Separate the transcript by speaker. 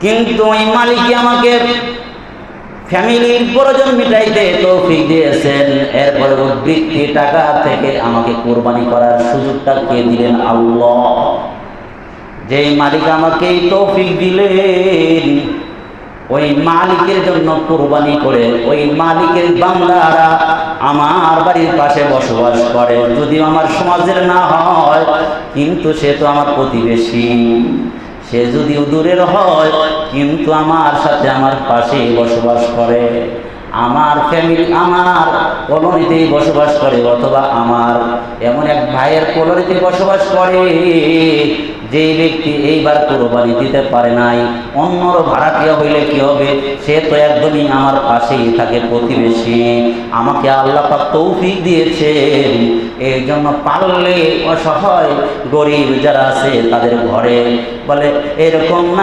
Speaker 1: কিন্তু ওই মালিক আমাকে ফ্যামিলির প্রয়োজন মিটাইতে তৌফিক দিয়েছেন। এরপরে বৃত্তি টাকা থেকে আমাকে কোরবানি করার সুযোগটা কে দিলেন? আল্লাহ। যেই মালিক আমাকে তৌফিক দিলেন, ওই মালিকের জন্য কোরবানি করে ওই মালিকের বান্দারা আমার বাড়ির পাশে বসবাস করে। যদিও আমার সমাজের না হয়, কিন্তু সে তো আমার প্রতিবেশী। সে যদিও দূরের হয়, কিন্তু আমার সাথে আমার পাশে বসবাস করে। আমার ফ্যামিলি আমার কলোনিতেই বসবাস করে, অথবা আমার এমন এক ভাইয়ের কলোনিতে বসবাস করে যে ব্যক্তি এইবার কোরবানি দিতে পারে নাই। অন্যর ভাড়াটিয়া হইলে কি হবে? সে তো একদমই আমার পাশেই থাকে, প্রতিবেশী। আমাকে আল্লাহ পাক তৌফিক দিয়েছেন, এই জন্য পারলে অসহায় গরিব যারা আছে তাদের ঘরে বলে এরকম না